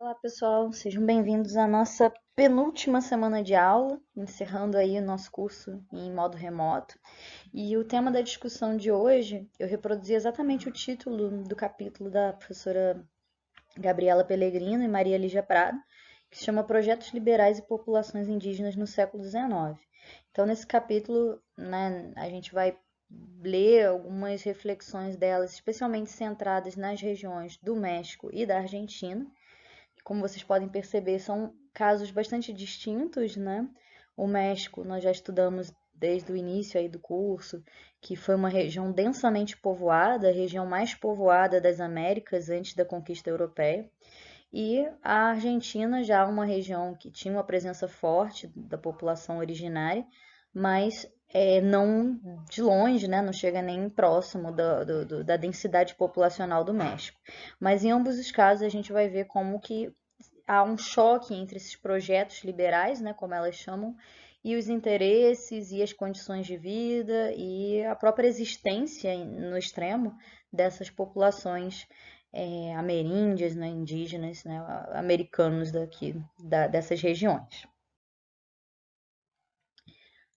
Olá, pessoal, sejam bem-vindos à nossa penúltima semana de aula, encerrando aí o nosso curso em modo remoto. E o tema da discussão de hoje, eu reproduzi exatamente o título do capítulo da professora Gabriela Pellegrino e Maria Lígia Prado, que se chama Projetos Liberais e Populações Indígenas no século XIX. Então, nesse capítulo, né, a gente vai ler algumas reflexões delas, especialmente centradas nas regiões do México e da Argentina. Como vocês podem perceber, são casos bastante distintos, né? O México, nós já estudamos desde o início aí do curso, que foi uma região densamente povoada, a região mais povoada das Américas antes da conquista europeia. E a Argentina já é uma região que tinha uma presença forte da população originária, mas não de longe, né, não chega nem próximo da densidade populacional do México. Mas em ambos os casos a gente vai ver como que há um choque entre esses projetos liberais, né, como elas chamam, e os interesses e as condições de vida e a própria existência no extremo dessas populações ameríndias, né, indígenas, né, americanos dessas regiões.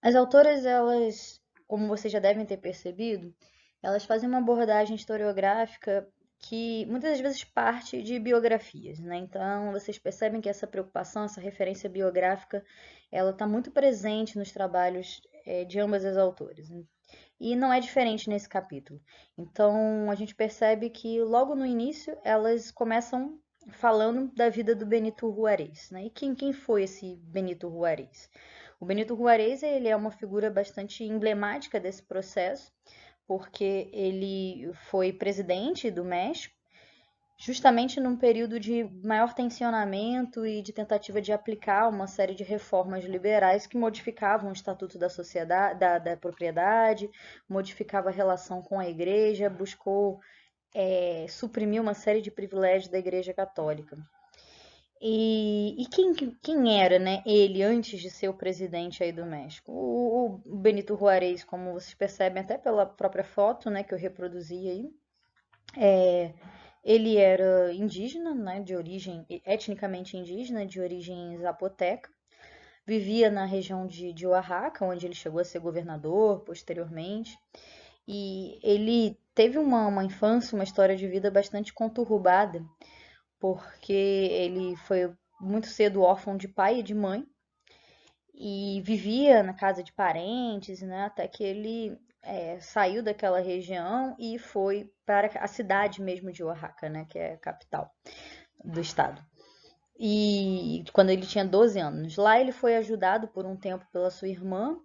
As autoras, elas, como vocês já devem ter percebido, elas fazem uma abordagem historiográfica que muitas vezes parte de biografias, né? Então, vocês percebem que essa preocupação, essa referência biográfica, ela está muito presente nos trabalhos de ambas as autoras. E não é diferente nesse capítulo. Então, a gente percebe que logo no início elas começam falando da vida do Benito Juárez, né? E quem foi esse Benito Juárez? O Benito Juárez, ele é uma figura bastante emblemática desse processo, porque ele foi presidente do México justamente num período de maior tensionamento e de tentativa de aplicar uma série de reformas liberais que modificavam o estatuto da sociedade, da propriedade, modificava a relação com a igreja, buscou suprimir uma série de privilégios da igreja católica. E quem era, né, ele antes de ser o presidente aí do México? O Benito Juárez, como vocês percebem até pela própria foto, né, que eu reproduzi aí, ele era indígena, né, de origem etnicamente indígena, de origem zapoteca. Vivia na região de Oaxaca, onde ele chegou a ser governador posteriormente. E ele teve uma infância, uma história de vida bastante conturbada, porque ele foi muito cedo órfão de pai e de mãe e vivia na casa de parentes, né, até que ele saiu daquela região e foi para a cidade mesmo de Oaxaca, né, que é a capital do estado. E quando ele tinha 12 anos, lá ele foi ajudado por um tempo pela sua irmã,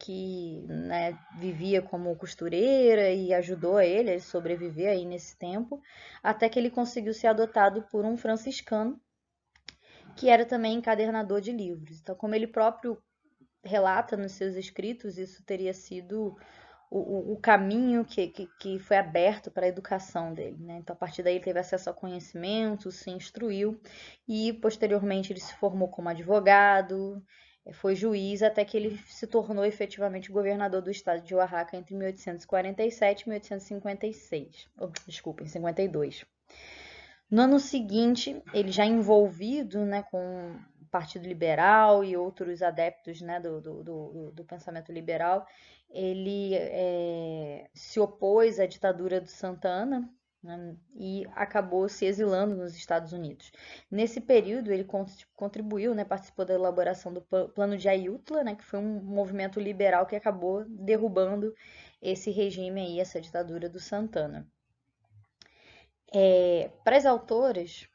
que, né, vivia como costureira e ajudou ele a sobreviver aí nesse tempo, até que ele conseguiu ser adotado por um franciscano, que era também encadernador de livros. Então, como ele próprio relata nos seus escritos, isso teria sido o caminho que foi aberto para a educação dele, né? Então, a partir daí, ele teve acesso ao conhecimento, se instruiu e, posteriormente, ele se formou como advogado, foi juiz, até que ele se tornou efetivamente governador do estado de Oaxaca entre 1847 e 1856. Desculpa, em 52. No ano seguinte, ele já envolvido, né, com o Partido Liberal e outros adeptos, né, do pensamento liberal, ele se opôs à ditadura do Santana, né, e acabou se exilando nos Estados Unidos. Nesse período, ele contribuiu, né, participou da elaboração do Plano de Ayutla, né, que foi um movimento liberal que acabou derrubando esse regime aí, essa ditadura do Santana. Para as autoras,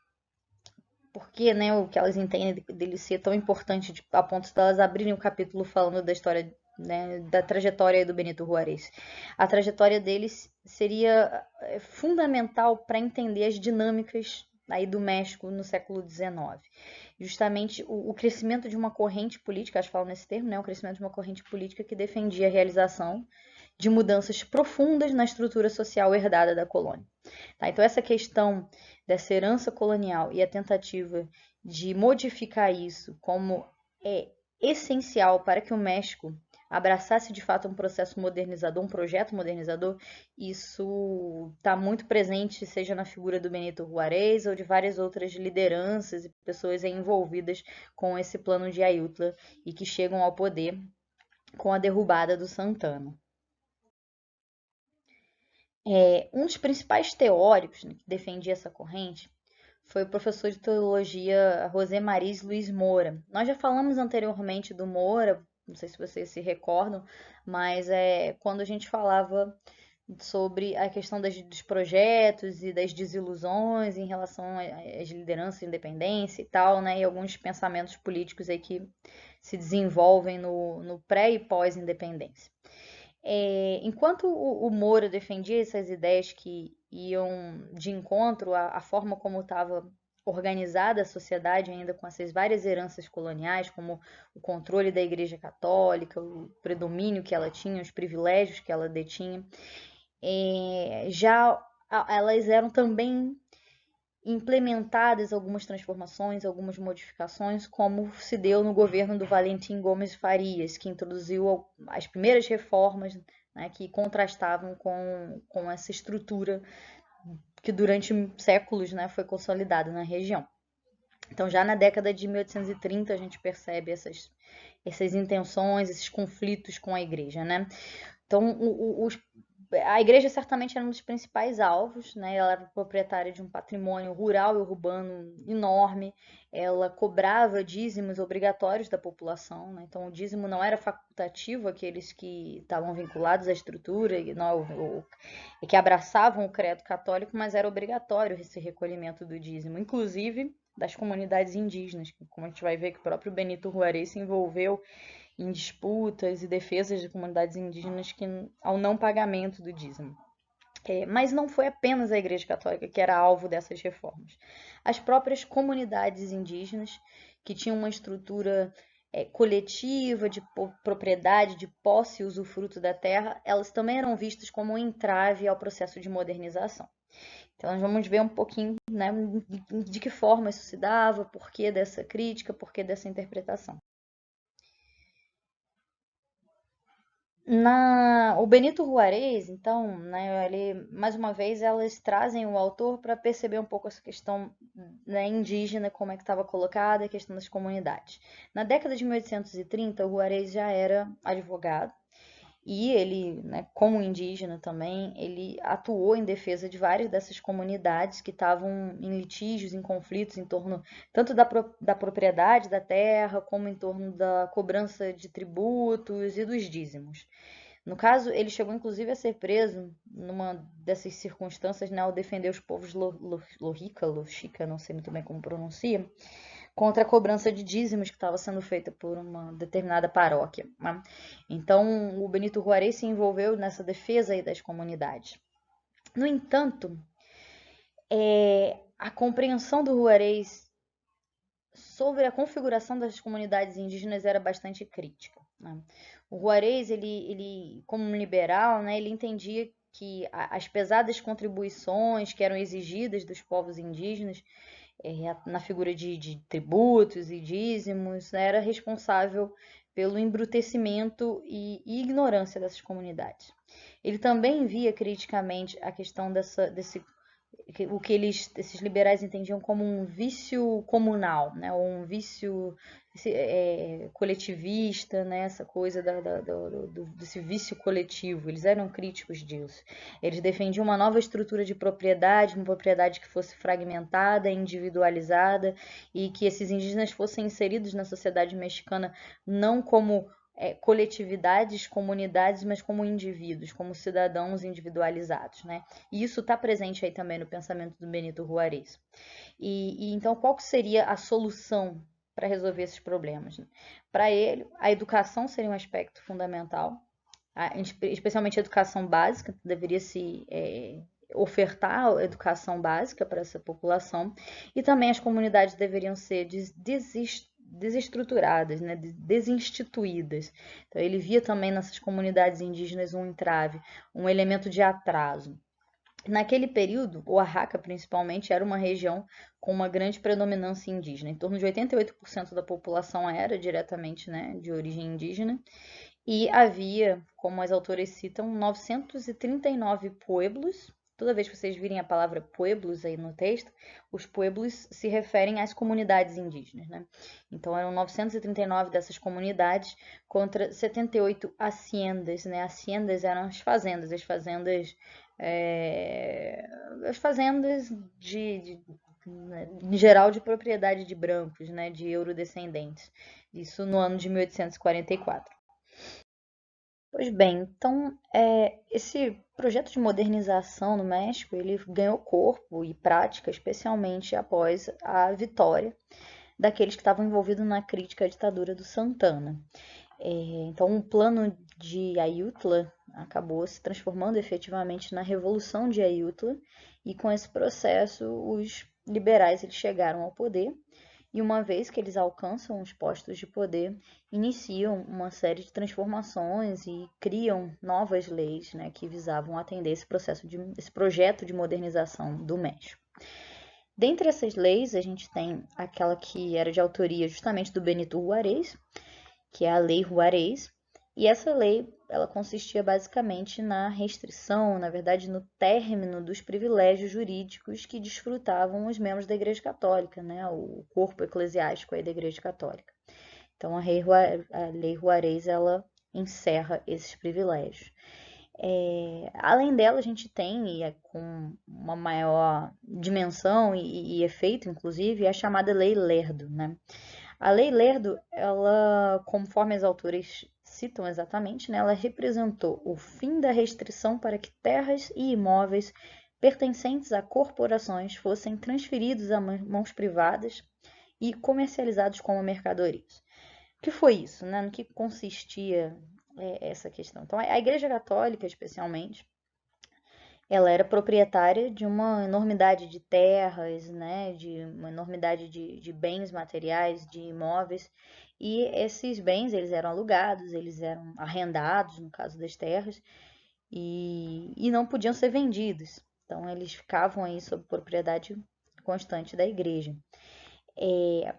porque, né, o que elas entendem dele ser tão importante a ponto de elas abrirem o capítulo falando da história, né, da trajetória do Benito Juárez. A trajetória deles seria fundamental para entender as dinâmicas aí do México no século XIX. Justamente o crescimento de uma corrente política, acho que falo nesse termo, né, o crescimento de uma corrente política que defendia a realização de mudanças profundas na estrutura social herdada da colônia. Tá? Então, essa questão dessa herança colonial e a tentativa de modificar isso como é essencial para que o México abraçasse de fato um processo modernizador, um projeto modernizador, isso está muito presente, seja na figura do Benito Juárez ou de várias outras lideranças e pessoas envolvidas com esse plano de Ayutla e que chegam ao poder com a derrubada do Santana. Um dos principais teóricos, né, que defendia essa corrente foi o professor de teologia José Maris Luiz Moura. Nós já falamos anteriormente do Moura, não sei se vocês se recordam, mas quando a gente falava sobre a questão dos projetos e das desilusões em relação às lideranças de independência e tal, né, e alguns pensamentos políticos aí que se desenvolvem no pré e pós-independência. Enquanto o Moura defendia essas ideias que iam de encontro à forma como estava organizada a sociedade, ainda com essas várias heranças coloniais, como o controle da Igreja Católica, o predomínio que ela tinha, os privilégios que ela detinha, já elas eram também implementadas algumas transformações, algumas modificações, como se deu no governo do Valentim Gomes Farias, que introduziu as primeiras reformas, né, que contrastavam com essa estrutura que durante séculos, né, foi consolidada na região. Então, já na década de 1830, a gente percebe essas intenções, esses conflitos com a igreja, né? Então, a igreja certamente era um dos principais alvos, né? Ela era proprietária de um patrimônio rural e urbano enorme, ela cobrava dízimos obrigatórios da população, né? Então o dízimo não era facultativo àqueles que estavam vinculados à estrutura e que abraçavam o credo católico, mas era obrigatório esse recolhimento do dízimo, inclusive das comunidades indígenas, como a gente vai ver que o próprio Benito Juárez se envolveu em disputas e defesas de comunidades indígenas ao não pagamento do dízimo. Mas não foi apenas a Igreja Católica que era alvo dessas reformas. As próprias comunidades indígenas, que tinham uma estrutura coletiva de propriedade, de posse e usufruto da terra, elas também eram vistas como um entrave ao processo de modernização. Então, nós vamos ver um pouquinho, né, de que forma isso se dava, por que dessa crítica, por que dessa interpretação. O Benito Juárez, então, né, mais uma vez, elas trazem o autor para perceber um pouco essa questão, né, indígena, como é que estava colocada, a questão das comunidades. Na década de 1830, o Juárez já era advogado e ele, né, como indígena também, ele atuou em defesa de várias dessas comunidades que estavam em litígios, em conflitos em torno tanto da propriedade da terra, como em torno da cobrança de tributos e dos dízimos. No caso, ele chegou inclusive a ser preso numa dessas circunstâncias, né, ao defender os povos Loxica, não sei muito bem como pronuncia, contra a cobrança de dízimos que estava sendo feita por uma determinada paróquia, né? Então, o Benito Juárez se envolveu nessa defesa aí das comunidades. No entanto, a compreensão do Juárez sobre a configuração das comunidades indígenas era bastante crítica, né? O Juárez, ele como um liberal, né, ele entendia que as pesadas contribuições que eram exigidas dos povos indígenas na figura de tributos e dízimos, né, era responsável pelo embrutecimento e ignorância dessas comunidades. Ele também via criticamente a questão o que esses liberais entendiam como um vício comunal, né, ou um vício coletivista, né, essa coisa desse vício coletivo. Eles eram críticos disso. Eles defendiam uma nova estrutura de propriedade, uma propriedade que fosse fragmentada, individualizada, e que esses indígenas fossem inseridos na sociedade mexicana não como coletividades, comunidades, mas como indivíduos, como cidadãos individualizados, né? E isso está presente aí também no pensamento do Benito Juárez. Então, qual que seria a solução para resolver esses problemas? Para ele, a educação seria um aspecto fundamental, especialmente a educação básica, deveria se ofertar a educação básica para essa população, e também as comunidades deveriam ser desestruturadas, né, desinstituídas. Então ele via também nessas comunidades indígenas um entrave, um elemento de atraso. Naquele período, o Oaxaca principalmente era uma região com uma grande predominância indígena. Em torno de 88% da população era diretamente, né, de origem indígena. E havia, como as autoras citam, 939 pueblos. Toda vez que vocês virem a palavra pueblos aí no texto, os pueblos se referem às comunidades indígenas, né? Então eram 939 dessas comunidades contra 78 haciendas, né? Haciendas eram as fazendas em geral de propriedade de brancos, né? De eurodescendentes. Isso no ano de 1844. Pois bem, então esse projeto de modernização no México, ele ganhou corpo e prática, especialmente após a vitória daqueles que estavam envolvidos na crítica à ditadura do Santana. Então, o plano de Ayutla acabou se transformando efetivamente na Revolução de Ayutla, e com esse processo os liberais eles chegaram ao poder, e uma vez que eles alcançam os postos de poder, iniciam uma série de transformações e criam novas leis, né, que visavam atender esse projeto de modernização do México. Dentre essas leis, a gente tem aquela que era de autoria justamente do Benito Juárez, que é a Lei Juárez, e essa lei ela consistia basicamente na restrição, na verdade, no término dos privilégios jurídicos que desfrutavam os membros da Igreja Católica, né, o corpo eclesiástico aí da Igreja Católica. Então, a Lei Juárez ela encerra esses privilégios. Além dela, a gente tem, e com uma maior dimensão e efeito, inclusive, a chamada Lei Lerdo, né? A Lei Lerdo, ela, conforme as autoras citam exatamente, né, ela representou o fim da restrição para que terras e imóveis pertencentes a corporações fossem transferidos a mãos privadas e comercializados como mercadorias. O que foi isso, né? No que consistia essa questão? Então, a Igreja Católica, especialmente, ela era proprietária de uma enormidade de terras, né, de uma enormidade de bens materiais, de imóveis, e esses bens eles eram alugados, eles eram arrendados, no caso das terras, e não podiam ser vendidos. Então, eles ficavam aí sob propriedade constante da igreja.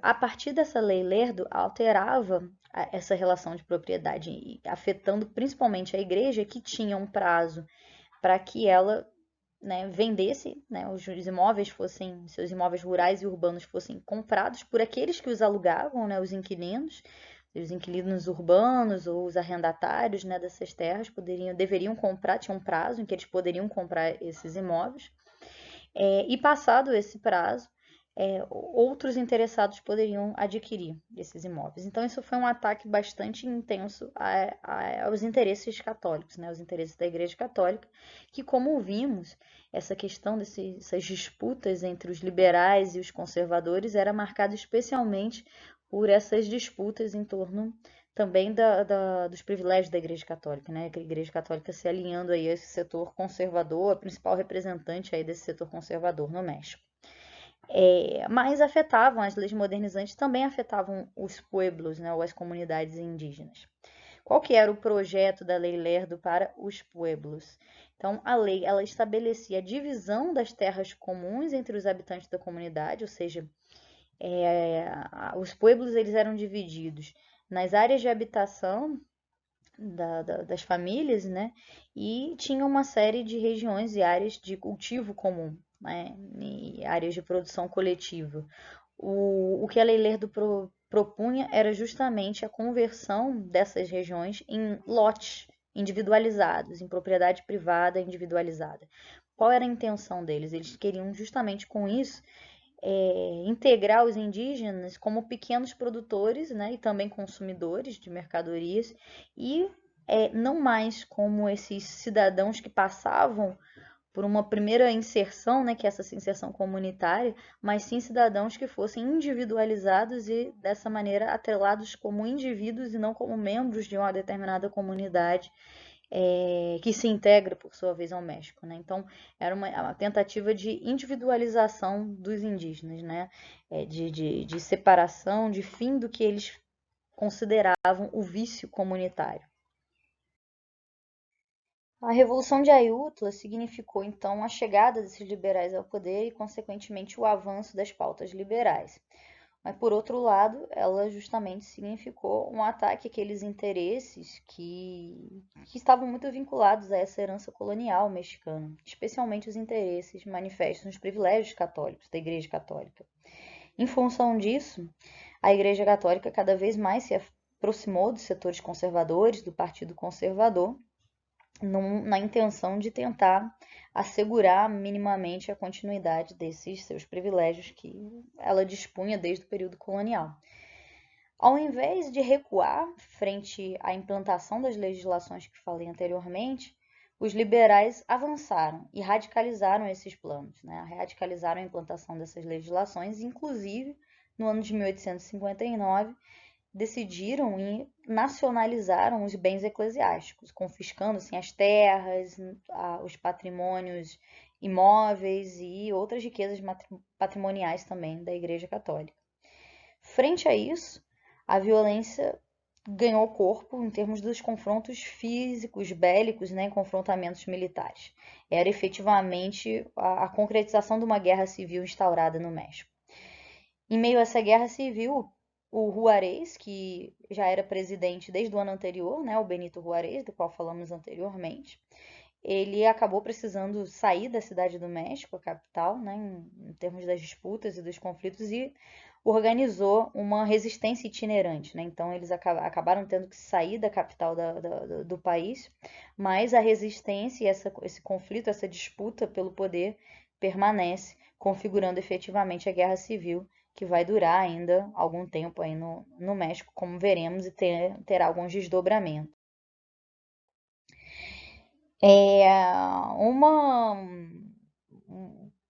A partir dessa lei Lerdo, alterava essa relação de propriedade, afetando principalmente a igreja, que tinha um prazo para que ela, né, vendesse, né, seus imóveis rurais e urbanos fossem comprados por aqueles que os alugavam, né, os inquilinos urbanos ou os arrendatários, né, dessas terras deveriam comprar, tinha um prazo em que eles poderiam comprar esses imóveis, e passado esse prazo, outros interessados poderiam adquirir esses imóveis. Então, isso foi um ataque bastante intenso aos interesses católicos, né, aos interesses da Igreja Católica, que, como vimos, essa questão dessas disputas entre os liberais e os conservadores era marcada especialmente por essas disputas em torno também dos privilégios da Igreja Católica, né? A Igreja Católica se alinhando aí a esse setor conservador, a principal representante aí desse setor conservador no México. Mas as leis modernizantes também afetavam os pueblos, né, ou as comunidades indígenas. Qual que era o projeto da Lei Lerdo para os pueblos? Então, a lei ela estabelecia a divisão das terras comuns entre os habitantes da comunidade, ou seja, os pueblos eles eram divididos nas áreas de habitação das famílias, né? E tinha uma série de regiões e áreas de cultivo comum, né? E áreas de produção coletiva. O que a Lei Lerdo propunha era justamente a conversão dessas regiões em lotes individualizados, em propriedade privada individualizada. Qual era a intenção deles? Eles queriam justamente com isso integrar os indígenas como pequenos produtores, né, e também consumidores de mercadorias, e não mais como esses cidadãos que passavam por uma primeira inserção, né, que é essa inserção comunitária, mas sim cidadãos que fossem individualizados e dessa maneira atrelados como indivíduos e não como membros de uma determinada comunidade, que se integra, por sua vez, ao México, né? Então, era uma tentativa de individualização dos indígenas, né? De separação, de fim do que eles consideravam o vício comunitário. A Revolução de Ayutla significou, então, a chegada desses liberais ao poder e, consequentemente, o avanço das pautas liberais. Mas, por outro lado, ela justamente significou um ataque àqueles interesses que estavam muito vinculados a essa herança colonial mexicana, especialmente os interesses manifestos nos privilégios católicos da Igreja Católica. Em função disso, a Igreja Católica cada vez mais se aproximou dos setores conservadores, do Partido Conservador, na intenção de tentar assegurar minimamente a continuidade desses seus privilégios que ela dispunha desde o período colonial. Ao invés de recuar frente à implantação das legislações que falei anteriormente, os liberais avançaram e radicalizaram esses planos, né? Radicalizaram a implantação dessas legislações, inclusive no ano de 1859, decidiram e nacionalizaram os bens eclesiásticos, confiscando assim, as terras, os patrimônios imóveis e outras riquezas patrimoniais também da Igreja Católica. Frente a isso, a violência ganhou corpo em termos dos confrontos físicos, bélicos, né, confrontamentos militares. Era efetivamente a concretização de uma guerra civil instaurada no México. Em meio a essa guerra civil, o Juarez, que já era presidente desde o ano anterior, né, o Benito Juarez, do qual falamos anteriormente, ele acabou precisando sair da cidade do México, a capital, né, em termos das disputas e dos conflitos, e organizou uma resistência itinerante. Né? Então, eles acabaram tendo que sair da capital do país, mas a resistência e esse conflito, essa disputa pelo poder permanece, configurando efetivamente a guerra civil, que vai durar ainda algum tempo aí no México, como veremos, e terá alguns desdobramentos. Uma,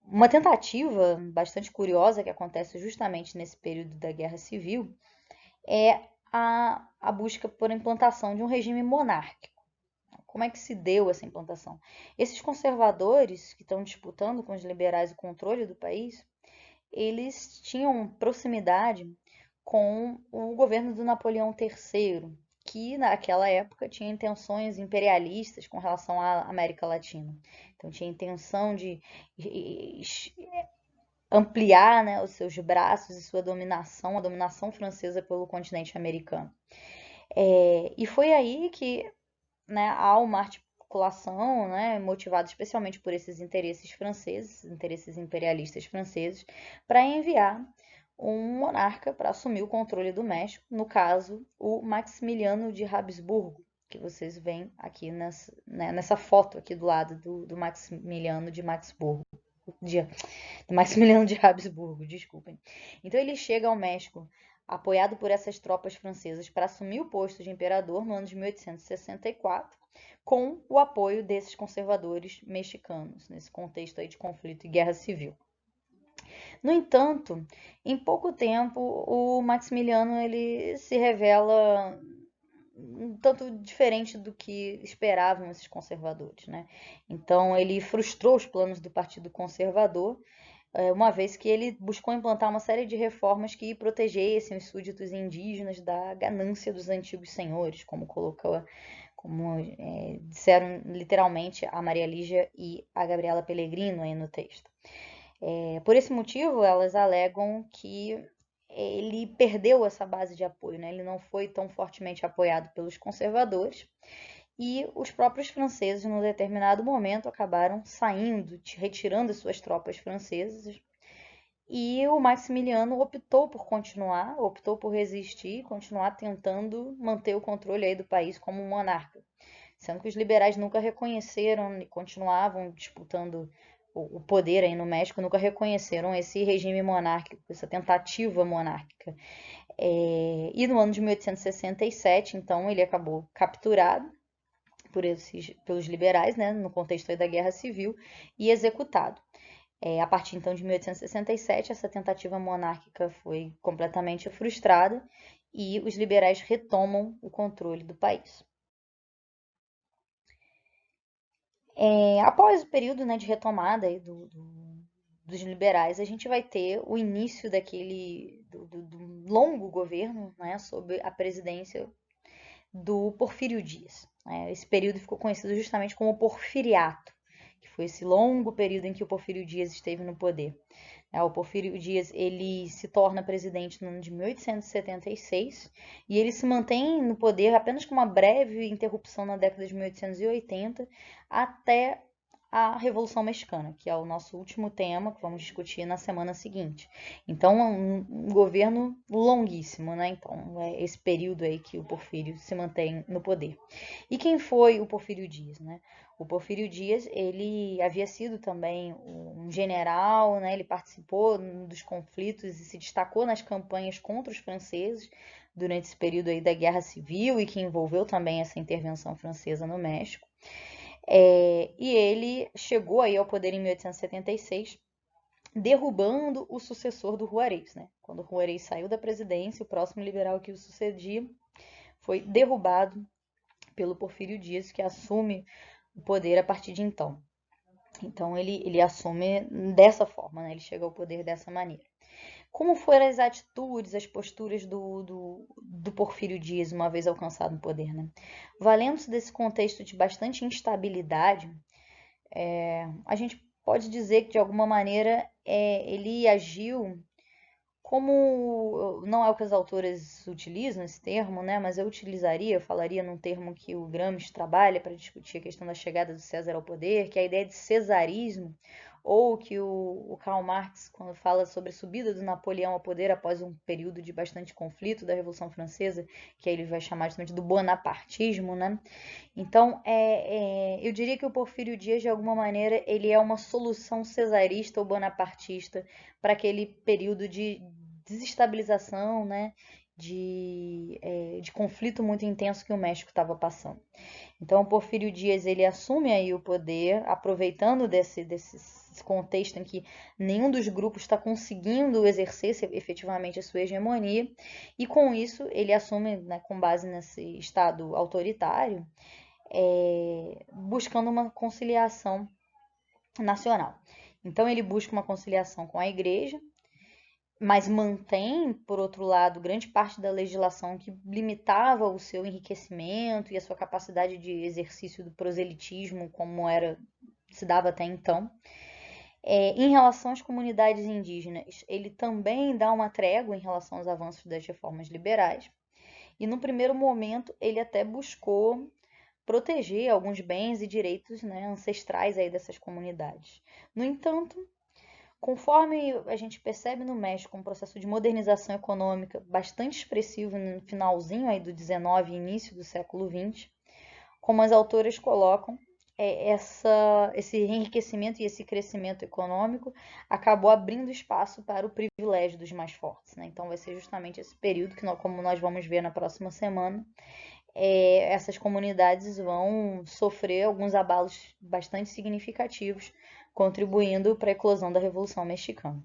uma tentativa bastante curiosa que acontece justamente nesse período da Guerra Civil é a busca por implantação de um regime monárquico. Como é que se deu essa implantação? Esses conservadores que estão disputando com os liberais o controle do país, eles tinham proximidade com o governo do Napoleão III, que naquela época tinha intenções imperialistas com relação à América Latina. Então tinha intenção de ampliar, né, os seus braços e sua dominação, a dominação francesa pelo continente americano. E foi aí que, né, há uma articulação, né, motivada especialmente por esses interesses franceses, interesses imperialistas franceses, para enviar um monarca para assumir o controle do México, no caso, o Maximiliano de Habsburgo, que vocês veem aqui nessa foto aqui do lado do Maximiliano de Maximiliano de Habsburgo, desculpem. Então ele chega ao México apoiado por essas tropas francesas para assumir o posto de imperador no ano de 1864, com o apoio desses conservadores mexicanos, nesse contexto aí de conflito e guerra civil. No entanto, em pouco tempo, o Maximiliano ele se revela um tanto diferente do que esperavam esses conservadores, né? Então ele frustrou os planos do Partido Conservador, uma vez que ele buscou implantar uma série de reformas que protegessem os súditos indígenas da ganância dos antigos senhores, como disseram literalmente a Maria Lígia e a Gabriela Pellegrino aí no texto. Por esse motivo, elas alegam que ele perdeu essa base de apoio, né? Ele não foi tão fortemente apoiado pelos conservadores, e os próprios franceses, num determinado momento, acabaram saindo, retirando suas tropas francesas, e o Maximiliano optou por continuar, optou por resistir, continuar tentando manter o controle aí do país como monarca, sendo que os liberais nunca reconheceram e continuavam disputando o poder aí no México, nunca reconheceram esse regime monárquico, essa tentativa monárquica. E no ano de 1867, então, ele acabou capturado pelos liberais, né, no contexto da Guerra Civil, e executado. A partir então de 1867, essa tentativa monárquica foi completamente frustrada e os liberais retomam o controle do país. Após o período, né, de retomada aí dos liberais, a gente vai ter o início do longo governo, né, sob a presidência do Porfírio Dias. Esse período ficou conhecido justamente como Porfiriato, que foi esse longo período em que o Porfírio Dias esteve no poder. O Porfírio Dias ele se torna presidente no ano de 1876 e ele se mantém no poder apenas com uma breve interrupção na década de 1880 até a Revolução Mexicana, que é o nosso último tema que vamos discutir na semana seguinte. Então, é um governo longuíssimo, né? Então, é esse período aí que o Porfírio se mantém no poder. E quem foi o Porfírio Dias, né? O Porfírio Dias, ele havia sido também um general, né? Ele participou dos conflitos e se destacou nas campanhas contra os franceses durante esse período aí da Guerra Civil e que envolveu também essa intervenção francesa no México. E ele chegou aí ao poder em 1876, derrubando o sucessor do Juarez, né? Quando o Juarez saiu da presidência, o próximo liberal que o sucedia foi derrubado pelo Porfírio Dias, que assume o poder a partir de então. Então ele assume dessa forma, né? Ele chega ao poder dessa maneira. Como foram as atitudes, as posturas do Porfírio Dias uma vez alcançado no poder, né? Valendo-se desse contexto de bastante instabilidade, a gente pode dizer que de alguma maneira ele agiu como, não é o que as autoras utilizam esse termo, né? Mas eu utilizaria, eu falaria num termo que o Gramsci trabalha para discutir a questão da chegada do César ao poder, que é a ideia de cesarismo, ou que o Karl Marx, quando fala sobre a subida do Napoleão ao poder após um período de bastante conflito da Revolução Francesa, que aí ele vai chamar justamente do bonapartismo, né? Então, eu diria que o Porfírio Dias, de alguma maneira, ele é uma solução cesarista ou bonapartista para aquele período de desestabilização, né, de conflito muito intenso que o México estava passando. Então, o Porfírio Dias ele assume aí o poder, aproveitando desse contexto em que nenhum dos grupos está conseguindo exercer efetivamente a sua hegemonia, e com isso ele assume, né, com base nesse estado autoritário, buscando uma conciliação nacional. Então, ele busca uma conciliação com a igreja, mas mantém, por outro lado, grande parte da legislação que limitava o seu enriquecimento e a sua capacidade de exercício do proselitismo, como se dava até então. Em relação às comunidades indígenas, ele também dá uma trégua em relação aos avanços das reformas liberais. E no primeiro momento, ele até buscou proteger alguns bens e direitos, né, ancestrais aí dessas comunidades. No entanto, conforme a gente percebe no México um processo de modernização econômica bastante expressivo no finalzinho aí do 19 e início do século 20, como as autoras colocam, esse enriquecimento e esse crescimento econômico acabou abrindo espaço para o privilégio dos mais fortes, né? Então vai ser justamente esse período que, como nós vamos ver na próxima semana, essas comunidades vão sofrer alguns abalos bastante significativos, contribuindo para a eclosão da Revolução Mexicana.